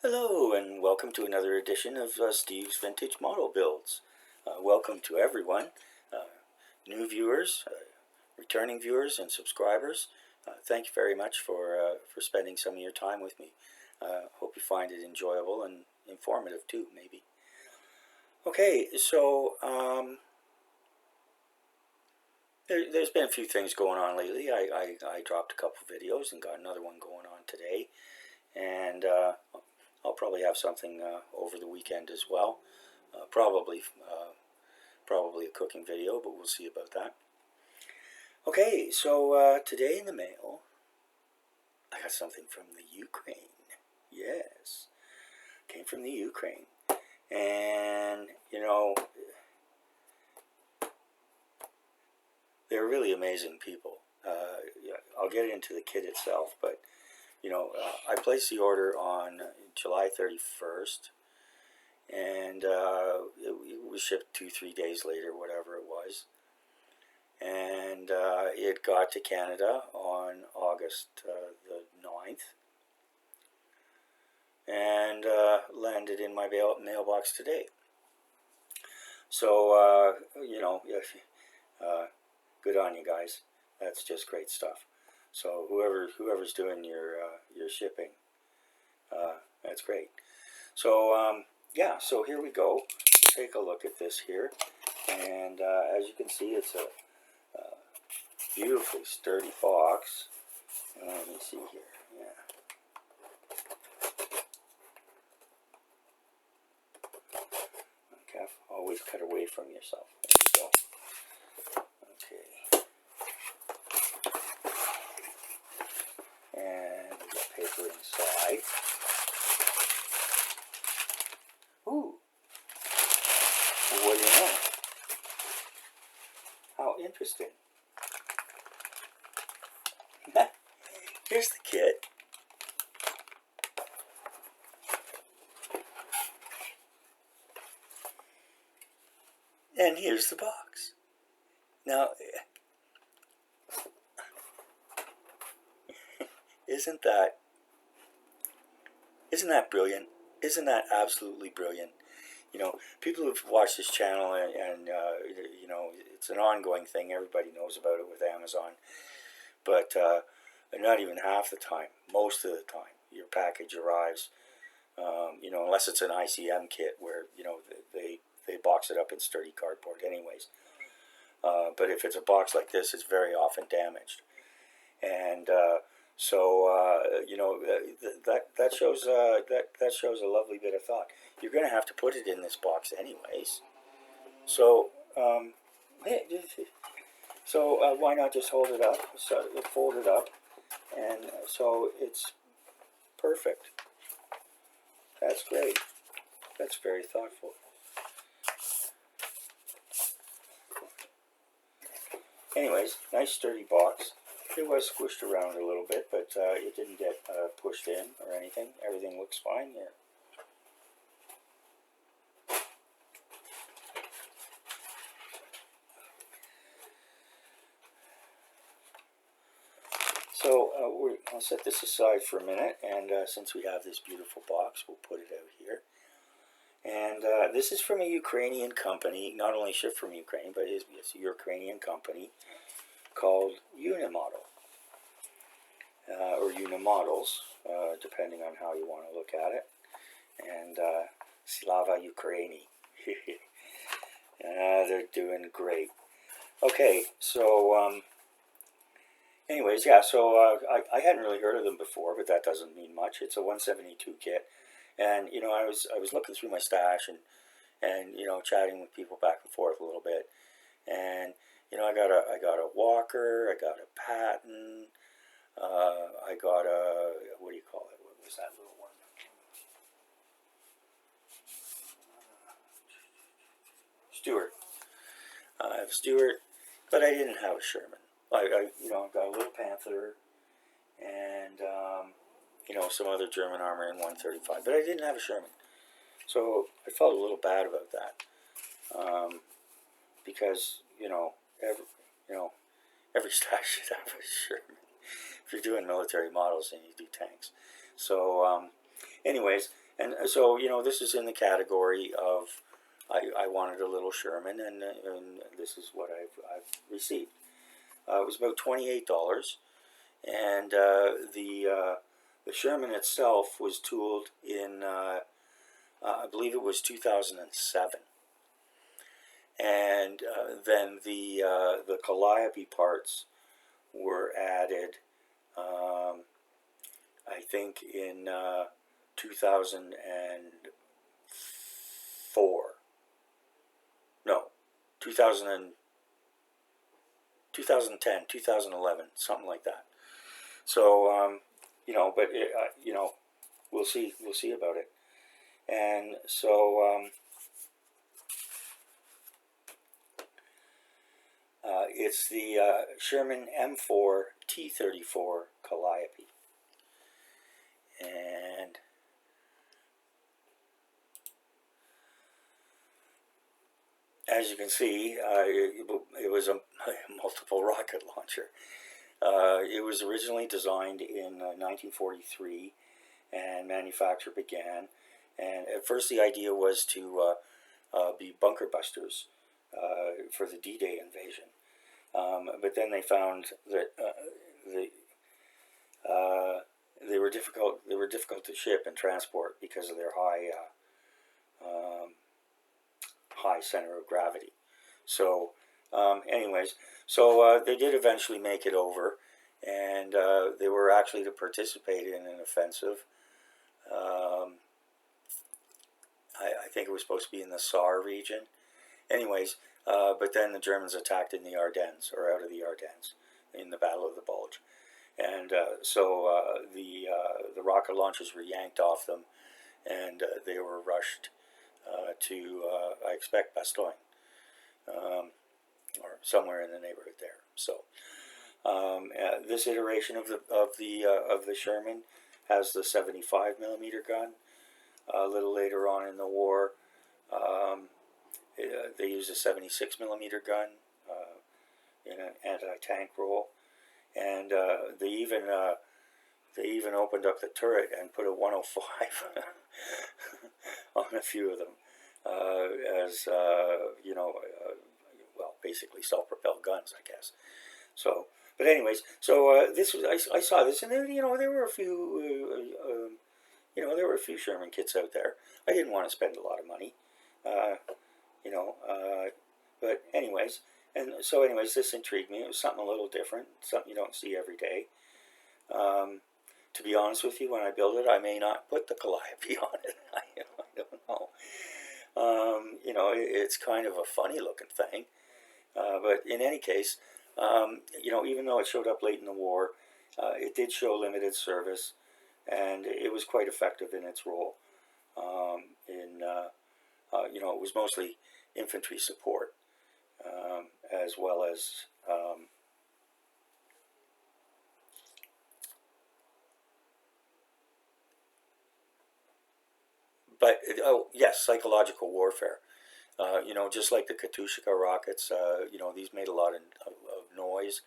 Hello and welcome to another edition of Steve's Vintage Model Builds. Welcome to everyone, new viewers, returning viewers and subscribers. Thank you very much for spending some of your time with me. Hope you find it enjoyable and informative too, maybe. Okay, so there's been a few things going on lately. I dropped a couple videos and got another one going on today. And I'll probably have something over the weekend as well. Probably a cooking video, but we'll see about that. Okay, so today in the mail, I got something from the Ukraine. Yes, came from the Ukraine. And, you know, they're really amazing people. I'll get into the kit itself, but I placed the order on July 31st, and it was shipped 2-3 days later, whatever it was. And it got to Canada on August the 9th, and landed in my mailbox today. So, good on you guys. That's just great stuff. So whoever's doing your shipping, that's great. So yeah, so here we go. Take a look at this here, and as you can see, it's a beautifully sturdy box. Let me see here. Yeah. Okay, always cut away from yourself. There you go. Okay. And we got paper inside. Ooh. Well, what do you know? How interesting. Here's the kit. And here's the box. Now, isn't that brilliant? Isn't that absolutely brilliant? People who've watched this channel and it's an ongoing thing. Everybody knows about it with Amazon. But not even half the time, most of the time, your package arrives, unless it's an ICM kit where, they box it up in sturdy cardboard anyways. But if it's a box like this, it's very often damaged. And that shows a lovely bit of thought. You're going to have to put it in this box anyways. So why not just hold it up, fold it up, and so it's perfect. That's great. That's very thoughtful. Anyways, nice sturdy box. It was squished around a little bit, but it didn't get pushed in or anything. Everything looks fine here. So I'll set this aside for a minute, and since we have this beautiful box, we'll put it out here. And this is from a Ukrainian company, not only shipped from Ukraine, but it's a Ukrainian company called UniModel, or UniModels, depending on how you want to look at it. And Slava Ukraini. They're doing great. Okay, so anyways, yeah, so I hadn't really heard of them before, but that doesn't mean much. It's a 172 kit. And I was looking through my stash and chatting with people back and forth a little bit, and I got a walker, I got a patent, I got a, what do you call it? What was that little one? Stewart. I have Stewart, but I didn't have a Sherman. I got a little Panther, and some other German armor in 135, but I didn't have a Sherman. So I felt a little bad about that, because every stash should have a Sherman if you're doing military models and you do tanks. So anyways, And so, you know, this is in the category of I wanted a little Sherman, and this is what I've received. It was about $28, and the Sherman itself was tooled in I believe it was 2007, and then the Calliope parts were added, I think, in 2004. No, 2000 2010, 2011, something like that. So, you know, but you know, we'll see about it. And so it's the Sherman M4 T34 Calliope, and as you can see, it was a multiple rocket launcher. It was originally designed in 1943, and manufacture began. And at first, the idea was to be bunker busters for the D-Day invasion. But then they found that they were difficult. They were difficult to ship and transport because of their high center of gravity. So, anyways, so they did eventually make it over, and they were actually to participate in an offensive. I think it was supposed to be in the Saar region. Anyways, but then the Germans attacked in the Ardennes, or out of the Ardennes, in the Battle of the Bulge. And so the rocket launchers were yanked off them, and they were rushed to, I expect, Bastogne, or somewhere in the neighborhood there. So this iteration of the Sherman has the 75 millimeter gun. A little later on in the war, they used a 76 millimeter gun in an anti-tank role, and they even opened up the turret and put a 105 on a few of them as you know, well, basically self-propelled guns, I guess. So, but anyways, so this was I saw this, and then, you know, there were a few you know, there were a few Sherman kits out there. I didn't want to spend a lot of money, you know, but anyways, and so anyways, this intrigued me. It was something a little different, something you don't see every day. To be honest with you, when I build it, I may not put the Calliope on it. I don't know. You know, it's kind of a funny looking thing, but in any case, you know, even though it showed up late in the war, it did show limited service, and it was quite effective in its role. You know, it was mostly infantry support, as well as but oh yes, psychological warfare. You know, just like the Katyusha rockets, you know, these made a lot of noise.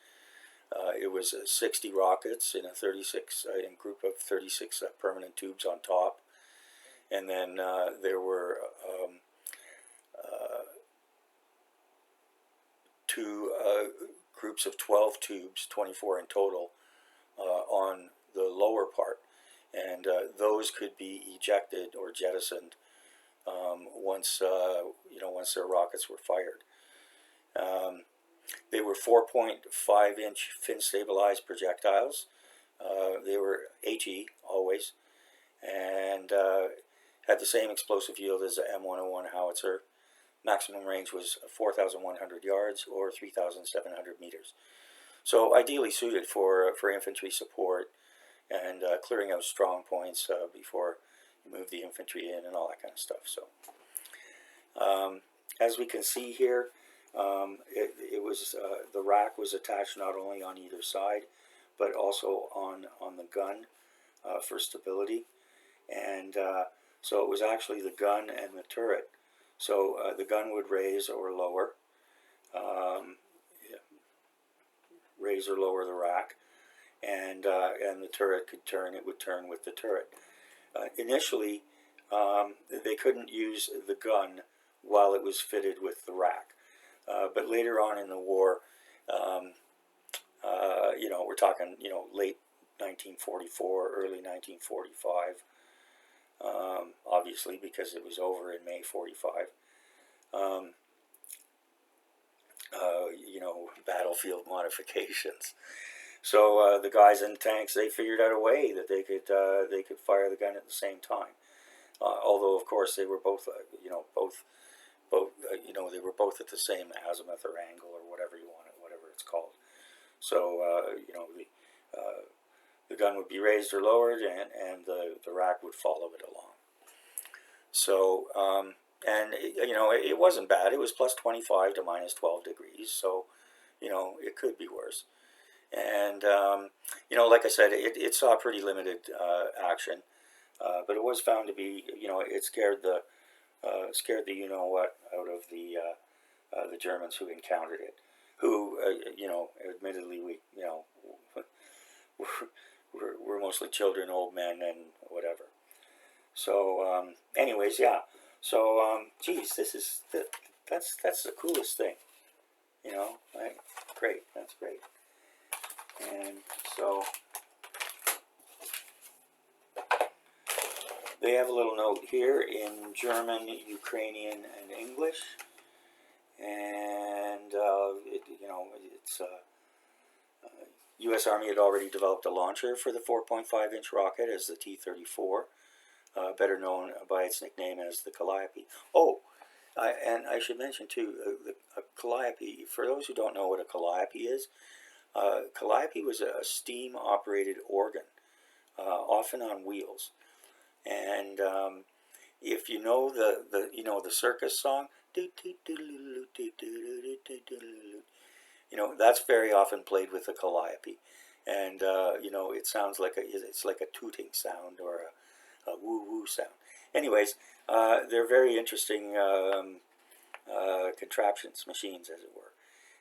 It was 60 rockets in a 36 in group of 36 permanent tubes on top, and then there were two groups of 12 tubes, 24 in total, on the lower part, and those could be ejected or jettisoned once you know, once their rockets were fired. They were 4.5-inch fin stabilized projectiles. They were HE always, and had the same explosive yield as the M101 howitzer. Maximum range was 4,100 yards or 3,700 meters. So ideally suited for infantry support and clearing out strong points before you move the infantry in and all that kind of stuff. So as we can see here, it was the rack was attached not only on either side, but also on the gun for stability, and so it was actually the gun and the turret. So the gun would raise or lower, raise or lower the rack, and the turret could turn. It would turn with the turret. Initially, they couldn't use the gun while it was fitted with the rack. But later on in the war, we're talking, late 1944, early 1945, obviously, because it was over in May 45. Battlefield modifications. So the guys in tanks, they figured out a way that they could fire the gun at the same time. Although, of course, they were both they were both at the same azimuth or angle or whatever you want it, whatever it's called. So the gun would be raised or lowered, and the rack would follow it along. So it wasn't bad. It was plus 25 to minus 12 degrees. So it could be worse. And like I said, it saw pretty limited action, but it was found to be, it scared the you-know-what out of the Germans who encountered it, who admittedly we're mostly children, old men, and whatever. So anyways, yeah. So geez, that's the coolest thing, right? Great, that's great. And so they have a little note here in German, Ukrainian, and English. And it's U.S. Army had already developed a launcher for the 4.5-inch rocket as the T34, better known by its nickname as the Calliope. Oh, and I should mention too, a Calliope. For those who don't know what a Calliope is, Calliope was a steam-operated organ, often on wheels. And if you know the circus song, that's very often played with a Calliope, and it sounds like it's like a tooting sound or a woo-woo sound. Anyways, they're very interesting contraptions, machines, as it were,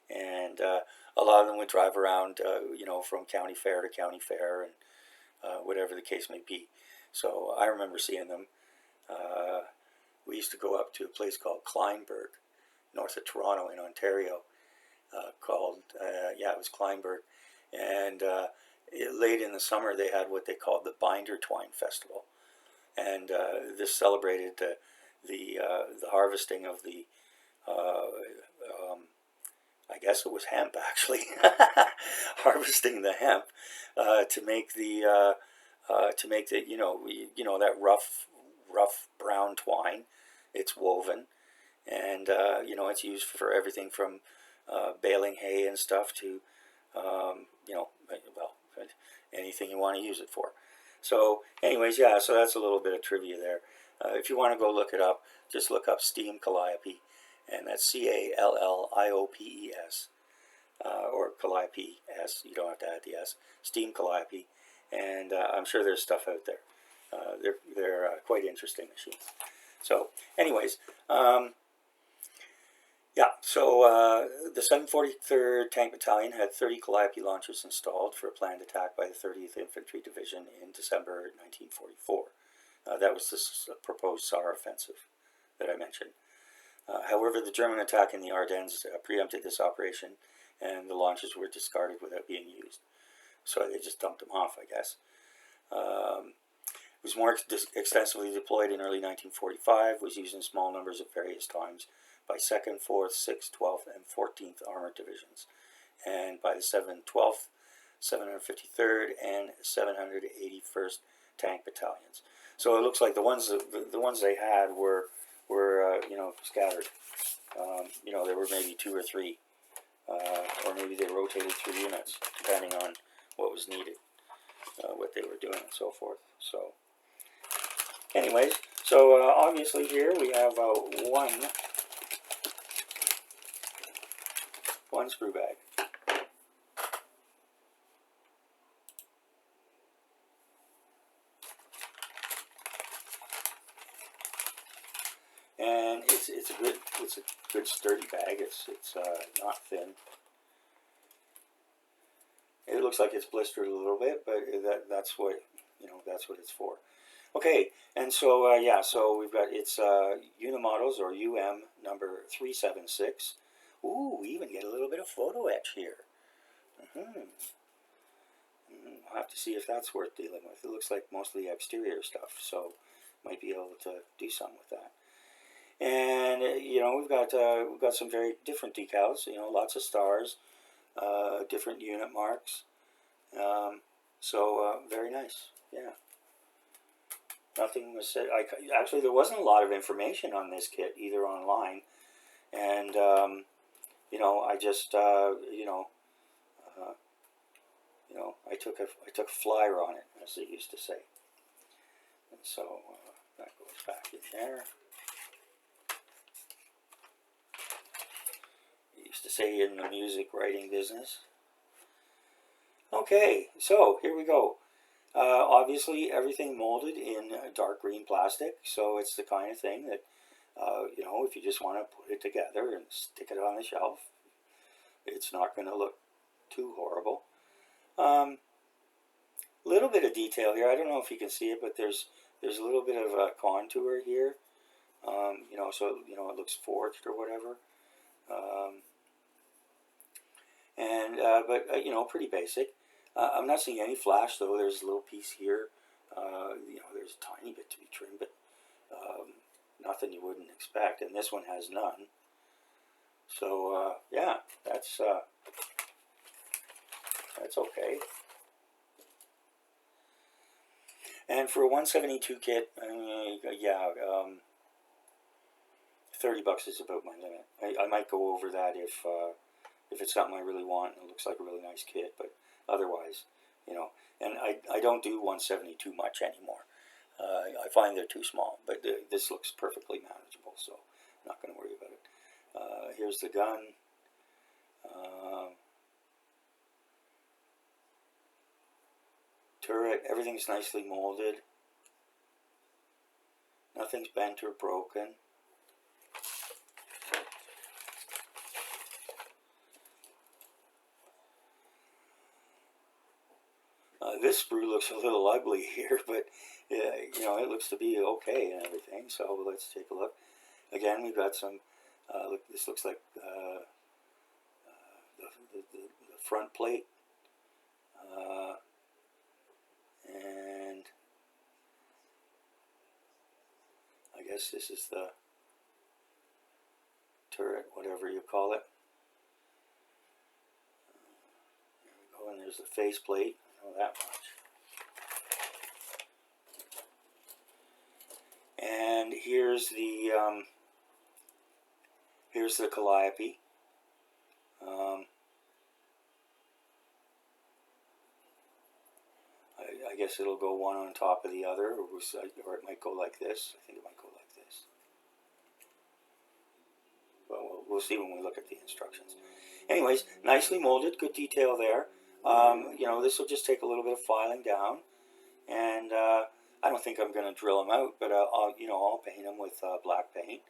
and a lot of them would drive around, from county fair to county fair, and whatever the case may be. So I remember seeing them. We used to go up to a place called Kleinburg, north of Toronto in Ontario, it was Kleinburg. And late in the summer, they had what they called the Binder Twine Festival. And this celebrated the harvesting of the, I guess it was hemp, actually, harvesting the hemp to make the that rough brown twine. It's woven, and it's used for everything from baling hay and stuff to anything you want to use it for. So anyways, yeah, so that's a little bit of trivia there. If you want to go look it up, just look up Steam Calliope, and that's Calliopes, or Calliope S. You don't have to add the S. Steam Calliope, and I'm sure there's stuff out there. They're quite interesting machines. So anyways, the 743rd Tank Battalion had 30 Calliope launchers installed for a planned attack by the 30th Infantry Division in December 1944. That was the proposed SAR offensive that I mentioned. However, the German attack in the Ardennes preempted this operation, and the launchers were discarded without being used. So they just dumped them off, I guess. It was more extensively deployed in early 1945, was used in small numbers at various times by 2nd, 4th, 6th, 12th, and 14th Armored Divisions, and by the 7th, 12th, 753rd, and 781st Tank Battalions. So it looks like the ones they had were scattered. There were maybe 2 or 3, or maybe they rotated through units depending on what was needed, what they were doing, and so forth. So, anyways, so obviously here we have one screw bag. And it's a good sturdy bag. It's not thin. It looks like it's blistered a little bit, but that's what it's for. Okay, and so yeah, so we've got it's UniModels or number 376. Ooh, we even get a little bit of photo etch here. Mm-hmm. I'll have to see if that's worth dealing with. It looks like mostly exterior stuff, so might be able to do something with that. And you know, we've got some very different decals. You know, lots of stars, different unit marks. So very nice. Yeah. Nothing was said. Actually, there wasn't a lot of information on this kit either online, and you know, I just I took a flyer on it, as they used to say, and so that goes back in there. They used to say in the music writing business. Okay, so here we go. Obviously, everything molded in dark green plastic, so it's the kind of thing that, you know, if you just want to put it together and stick it on the shelf, it's not going to look too horrible. Little bit of detail here. I don't know if you can see it, but there's a little bit of a contour here. You know, so you know it looks forged or whatever. But you know, pretty basic. I'm not seeing any flash though. There's a little piece here. You know, there's a tiny bit to be trimmed, but nothing you wouldn't expect. And this one has none. So yeah, that's okay. And for a 172 kit, yeah, $30 is about my limit. I might go over that if it's something I really want and it looks like a really nice kit, but otherwise, you know, and I don't do 172 much anymore. I find they're too small, but this looks perfectly manageable, so I'm not going to worry about it. Here's the gun. Turret, everything's nicely molded. Nothing's bent or broken. This sprue looks a little ugly here, but you know, it looks to be okay and everything. So let's take a look. Again, we've got some. Look, this looks like the front plate, and I guess this is the turret, whatever you call it. There we go, and there's the face plate. I know that much. And here's the Calliope. I guess it'll go one on top of the other, or it might go like this. I think it might go like this. But we'll see when we look at the instructions. Anyways, nicely molded, good detail there. You know, this will just take a little bit of filing down, and I don't think I'm going to drill them out, but you know, I'll paint them with black paint.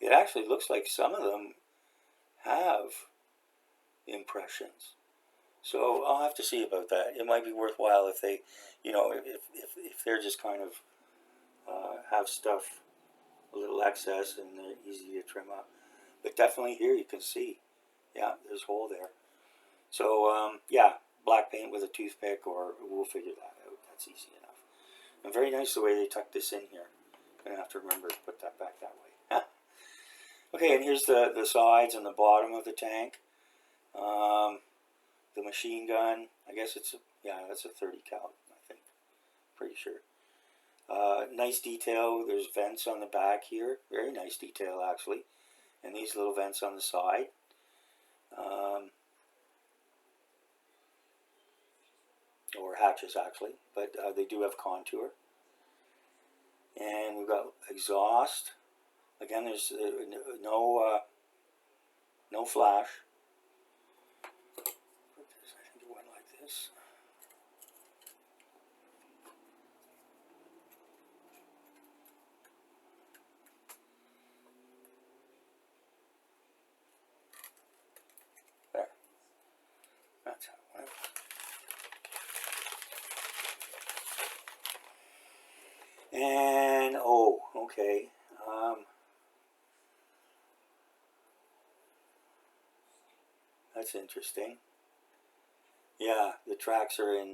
It actually looks like some of them have impressions, so I'll have to see about that. It might be worthwhile if they, you know, if they're just kind of have stuff a little excess and they're easy to trim up. But definitely here you can see, yeah, there's a hole there. So yeah, black paint with a toothpick, or we'll figure that out. That's easy enough. And very nice the way they tucked this in here. I'm gonna have to remember to put that back that way. Okay, and here's the sides and the bottom of the tank. The machine gun, I guess it's that's a 30 cal, I think, pretty sure. Nice detail. There's vents on the back here. Very nice detail actually, and these little vents on the side. Or hatches actually, but they do have contour. And we've got exhaust. Again, there's no flash. I think it went like this. There. That's how it went. And, oh, okay. That's interesting. Yeah, the tracks are in,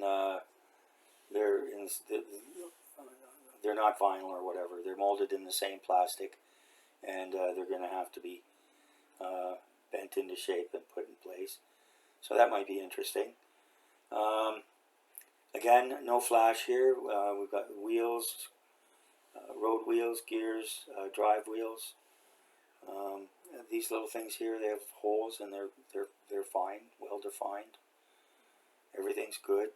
they're not vinyl or whatever. They're molded in the same plastic, and they're going to have to be bent into shape and put in place. So that might be interesting. Again, no flash here. We've got wheels, road wheels, gears, drive wheels. These little things here, they have holes, and they're fine, well defined. Everything's good.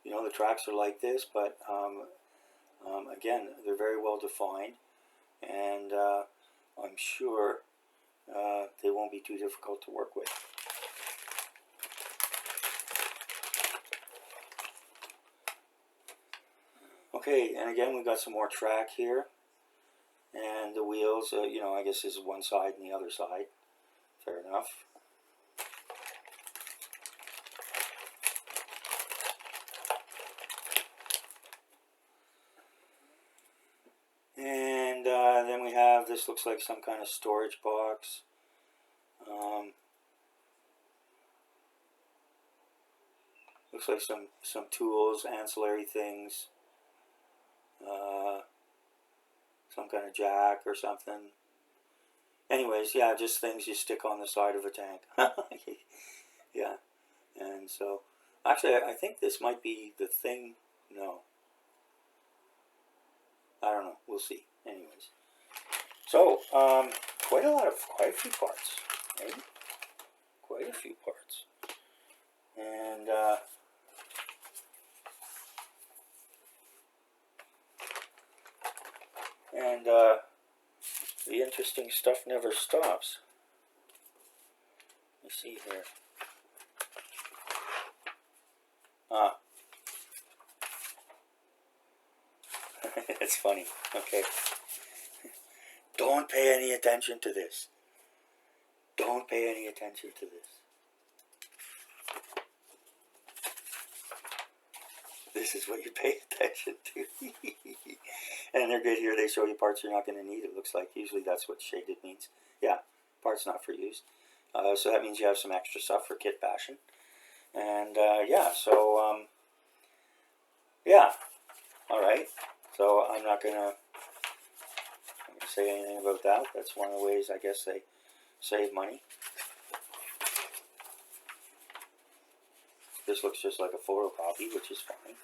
You know, the tracks are like this, but again, they're very well defined, and I'm sure they won't be too difficult to work with. Okay, and again, we've got some more track here, and the wheels, you know, I guess this is one side and the other side. Fair enough. And then we have, this looks like some kind of storage box. Looks like some tools, ancillary things. Some kind of jack or something. Anyways, yeah, just things you stick on the side of a tank. Yeah, and so, actually, I think this might be the thing. No. I don't know. We'll see. Anyways. So, quite a few parts, right? Quite a few parts. And, the interesting stuff never stops. Let me see here. It's funny. Okay. Don't pay any attention to this. Don't pay any attention to this. This is what you pay attention to. And they're good here. They show you parts you're not going to need, it looks like. Usually that's what shaded means. Yeah, parts not for use. So that means you have some extra stuff for kit bashing. And yeah, so, yeah. Alright. So I'm not going to say anything about that. That's one of the ways I guess they save money. This looks just like a photocopy, which is fine.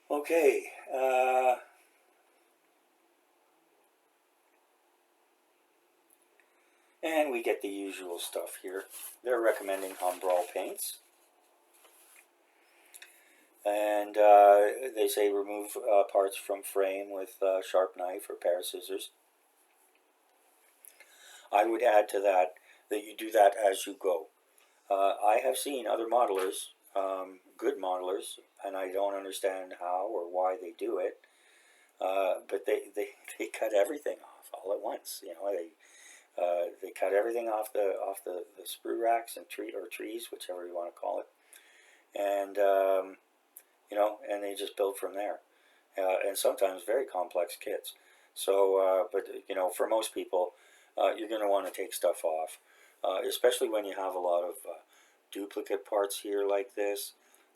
Okay, and we get the usual stuff here. They're recommending Humbrol paints. And they say remove parts from frame with a sharp knife or pair of scissors. I would add to that you do that as you go. I have seen other modelers, good modelers, and I don't understand how or why they do it, but they cut everything off all at once. You know, they cut everything off the sprue racks and trees, whichever you want to call it, and you know, and they just build from there, and sometimes very complex kits. So, but you know, for most people, you're going to want to take stuff off. Especially when you have a lot of duplicate parts here like this,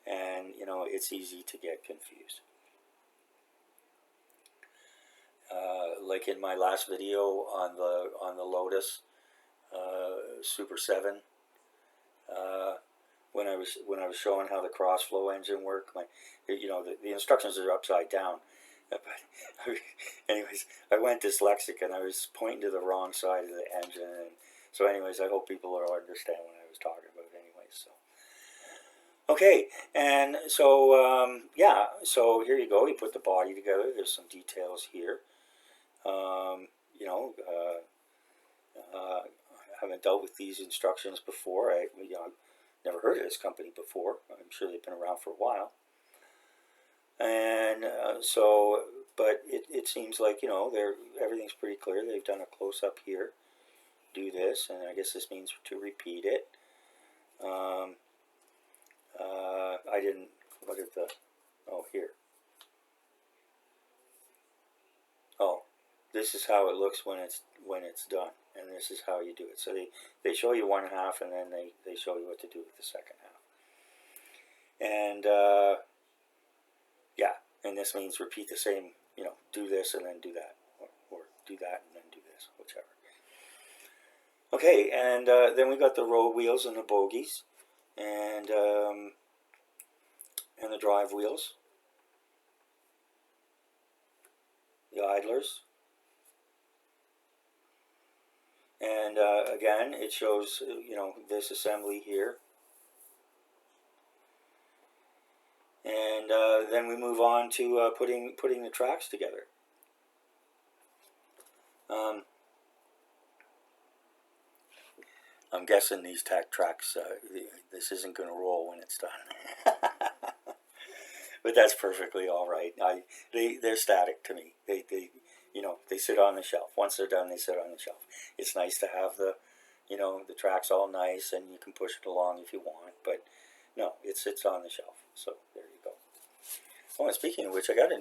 and you know, it's easy to get confused. Like in my last video on the Lotus Super 7, when I was showing how the crossflow engine worked, you know, the instructions are upside down. But anyways, I went dyslexic and I was pointing to the wrong side of the engine, and so anyways, I hope people will understand what I was talking about anyways. So, okay, and so, yeah, so here you go. You put the body together. There's some details here. You know, I haven't dealt with these instructions before. I've never heard of this company before. I'm sure they've been around for a while. And so, but it seems like, you know, everything's pretty clear. They've done a close-up here. Do this, and I guess this means to repeat it. I didn't, what did the, oh, here. this is how it looks when it's done, and this is how you do it. So they show you one half, and then they show you what to do with the second half. And yeah, and this means repeat the same, do this and then do that, or do that and then do this, whichever. Okay, and then we got the road wheels and the bogies, and the drive wheels, the idlers, and again it shows this assembly here, and then we move on to putting the tracks together. I'm guessing these tracks, this isn't going to roll when it's done. But that's perfectly all right. They're static to me. They sit on the shelf. Once they're done, they sit on the shelf. It's nice to have the tracks all nice, and you can push it along if you want. But no, it sits on the shelf. So there you go. Oh, and speaking of which, I got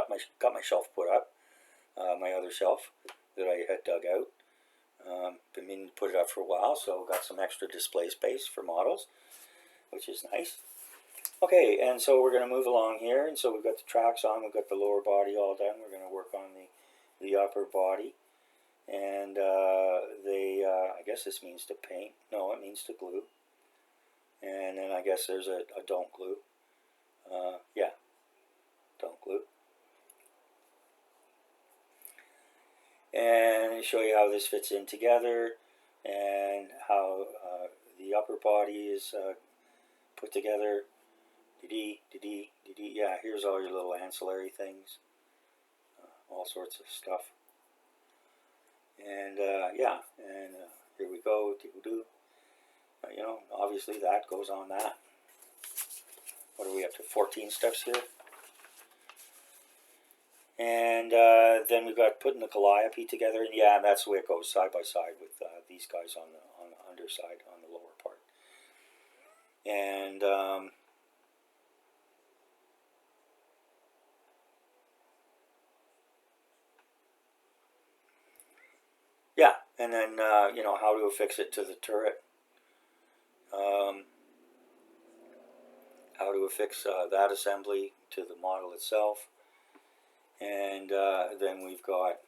my shelf put up. My other shelf that I had dug out. Been meaning to put it up for a while, so got some extra display space for models, which is nice. Okay, and so we're going to move along here, and so we've got the tracks on, we've got the lower body all done. We're going to work on the upper body, and I guess this means to paint. No, it means to glue. And then I guess there's a don't glue. Yeah, don't glue. And show you how this fits in together, and how the upper body is put together. Yeah, here's all your little ancillary things, all sorts of stuff. And yeah, and here we go. Obviously that goes on that. What are we up to? 14 steps here. And then we've got putting the Calliope together, and yeah, that's the way it goes, side by side with these guys on the underside, on the lower part. And yeah, and then how to affix it to the turret. How to affix that assembly to the model itself. And then we've got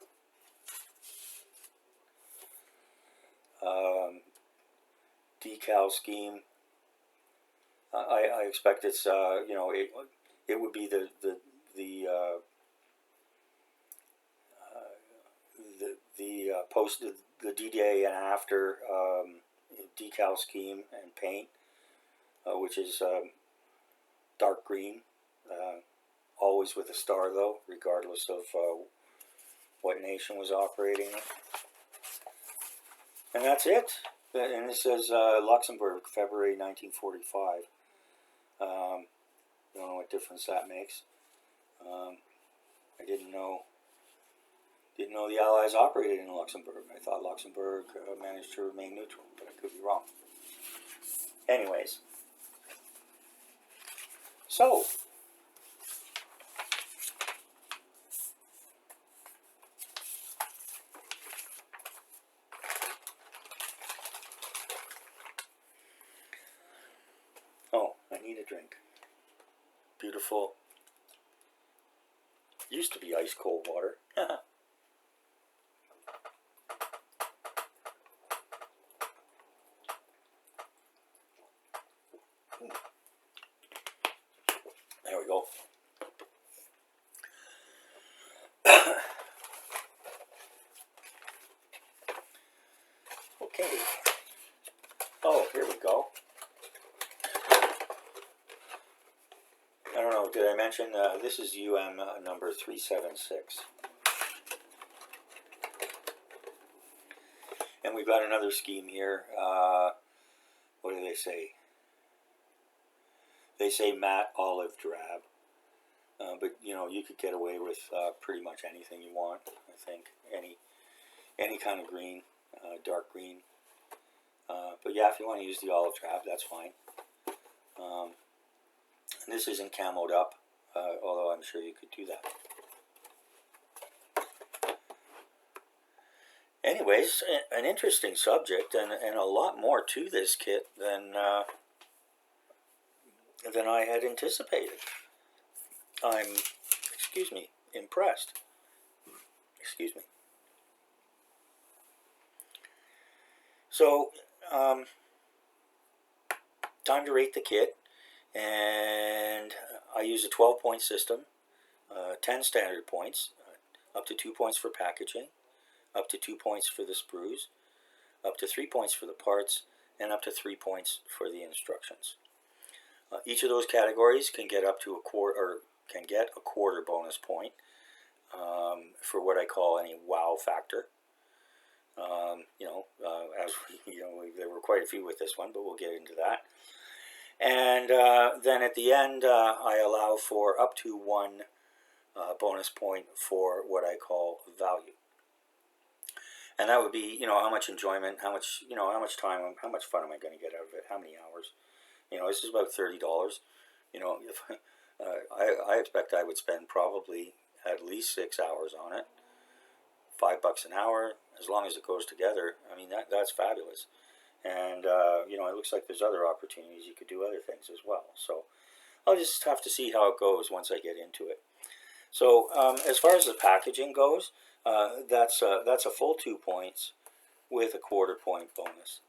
decal scheme. I expect it's it would be the post the D-Day and after decal scheme and paint, which is dark green, always with a star though, regardless of what nation was operating. And that's it. And this says Luxembourg, February 1945. Don't know what difference that makes. I didn't know the Allies operated in Luxembourg. I thought Luxembourg managed to remain neutral, but I could be wrong. Anyways, so I need a drink. Beautiful. Used to be ice cold water. There we go. Okay. Oh, here we go. I don't know, did I mention this is number 376. And we've got another scheme here. What do they say? They say matte olive drab. But you could get away with pretty much anything you want, I think. Any kind of green, dark green. But yeah, if you want to use the olive drab, that's fine. And this isn't camoed up, although I'm sure you could do that. anyways, an interesting subject, and a lot more to this kit than I had anticipated. I'm, excuse me, impressed. Excuse me. So, time to rate the kit, and I use a 12-point system, 10 standard points, up to 2 points for packaging, up to 2 points for the sprues, up to 3 points for the parts, and up to 3 points for the instructions. Each of those categories can get up to a quarter, or can get a quarter bonus point for what I call any wow factor. As there were quite a few with this one, but we'll get into that. And then at the end, I allow for up to 1 bonus point for what I call value. And that would be, how much enjoyment, how much time, how much fun am I going to get out of it, how many hours. This is about $30. If I expect I would spend probably at least 6 hours on it. $5 an hour, as long as it goes together. I mean, that's fabulous. And it looks like there's other opportunities. You could do other things as well. So I'll just have to see how it goes once I get into it. So as far as the packaging goes, that's a full 2 points with a quarter point bonus.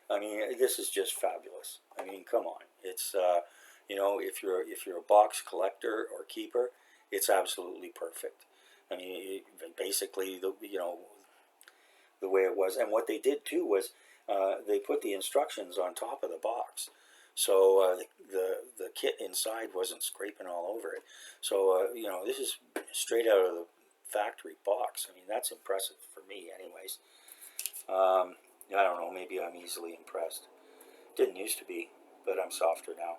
I mean, this is just fabulous. I mean, come on. It's if you're a box collector or keeper, it's absolutely perfect. I mean, basically the way it was, and what they did too was they put the instructions on top of the box, so the kit inside wasn't scraping all over it. So this is straight out of the factory box. I mean, that's impressive for me, anyways. I don't know, maybe I'm easily impressed. Didn't used to be, but I'm softer now.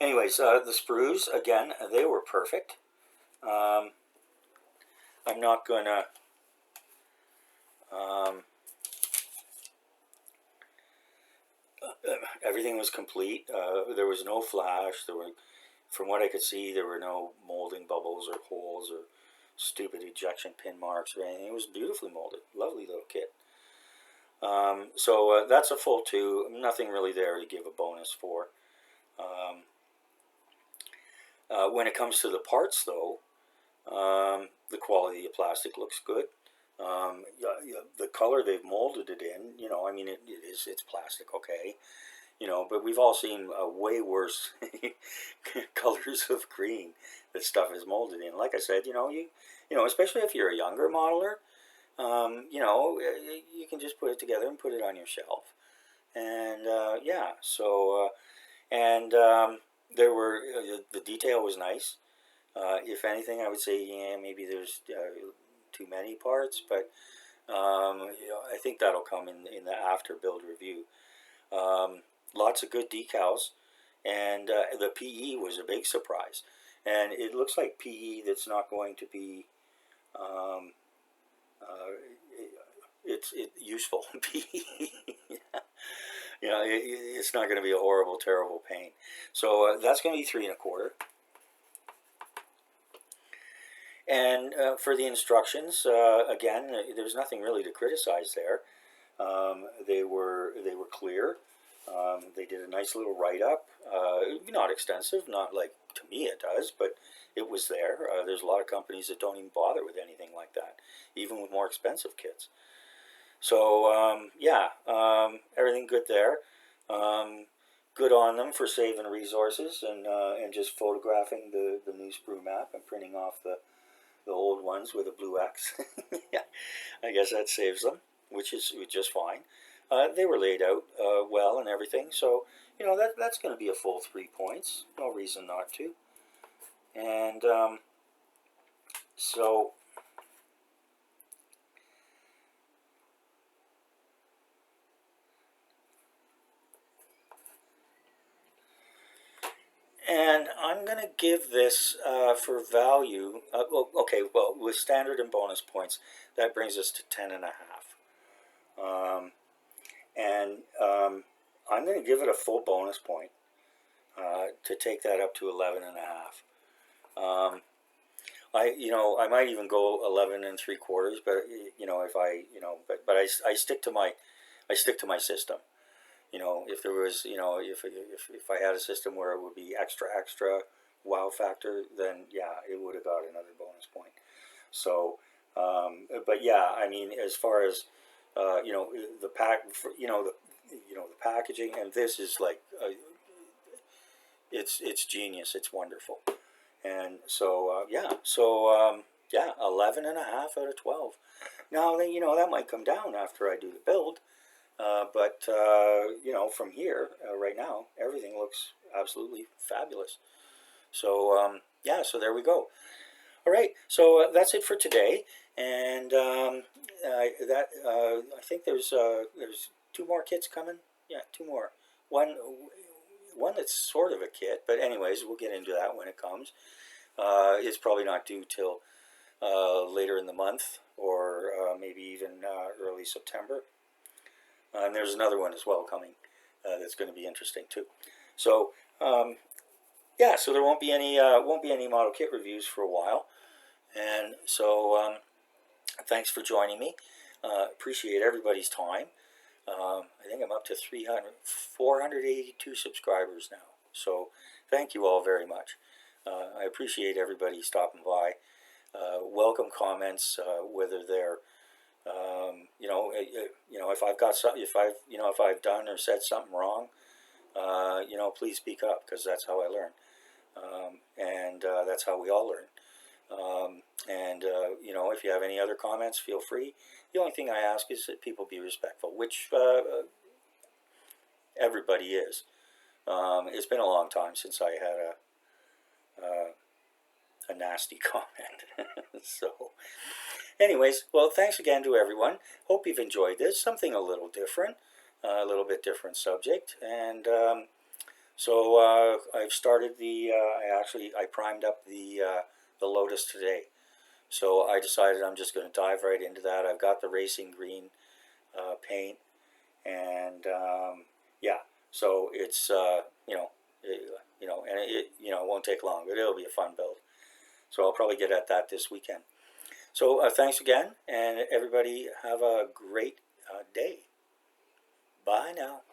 Anyways, the sprues, again, they were perfect. I'm not gonna everything was complete. There was no flash. From what I could see, there were no molding bubbles or holes or stupid ejection pin marks or anything. It was beautifully molded. Lovely little kit. So that's a full 2. Nothing really there to give a bonus for. When it comes to the parts, though, the quality of plastic looks good. The color they've molded it in, I mean, it's plastic, okay, but we've all seen way worse colors of green that stuff is molded in. Like I said, especially if you're a younger modeler, you can just put it together and put it on your shelf. And yeah, so there were the detail was nice. If anything, I would say, yeah, maybe there's too many parts, but I think that'll come in the after build review. Lots of good decals, and the PE was a big surprise. And it looks like PE that's not going to be it's useful PE. It's not going to be a horrible, terrible pain. So that's going to be 3 1/4. And for the instructions, again, there's nothing really to criticize there. They were clear. They did a nice little write-up. Not extensive, not like to me it does, but it was there. There's a lot of companies that don't even bother with anything like that, even with more expensive kits. So yeah, everything good there. Good on them for saving resources and just photographing the new sprue map and printing off the old ones with a blue X. Yeah, I guess that saves them, which is just fine. They were laid out well and everything, so that's going to be a full 3 points. No reason not to. And so and I'm going to give this for value. Well, with standard and bonus points, that brings us to 10 1/2. I'm going to give it a full bonus point to take that up to 11 1/2. I might even go 11 3/4, but if I stick to my system. If there was, if I had a system where it would be extra wow factor, then yeah, it would have got another bonus point. So, but yeah, I mean, as far as the the packaging, and this is like it's genius. It's wonderful. And so yeah, 11 and a half out of 12. Now then, that might come down after I do the build. But from here, right now, everything looks absolutely fabulous. So yeah, so there we go. All right, so that's it for today, and I think there's two more kits coming. Yeah, two more. One one that's sort of a kit, but anyways, we'll get into that when it comes. It's probably not due till later in the month, or maybe even early September. And there's another one as well coming that's going to be interesting too. So yeah, so there won't be any model kit reviews for a while, and so thanks for joining me. Appreciate everybody's time. I think I'm up to 482 subscribers now. So thank you all very much. I appreciate everybody stopping by. Welcome comments, whether they're if I've got some, if I've done or said something wrong, please speak up, because that's how I learn, and that's how we all learn. If you have any other comments, feel free. The only thing I ask is that people be respectful, which everybody is. It's been a long time since I had a nasty comment. So anyways, well, thanks again to everyone. Hope you've enjoyed this. Something a little different, a little bit different subject. And so I've started I primed up the Lotus today. So I decided I'm just going to dive right into that. I've got the racing green paint, and yeah, so it's it won't take long, but it'll be a fun build. So I'll probably get at that this weekend. So thanks again, and everybody have a great day. Bye now.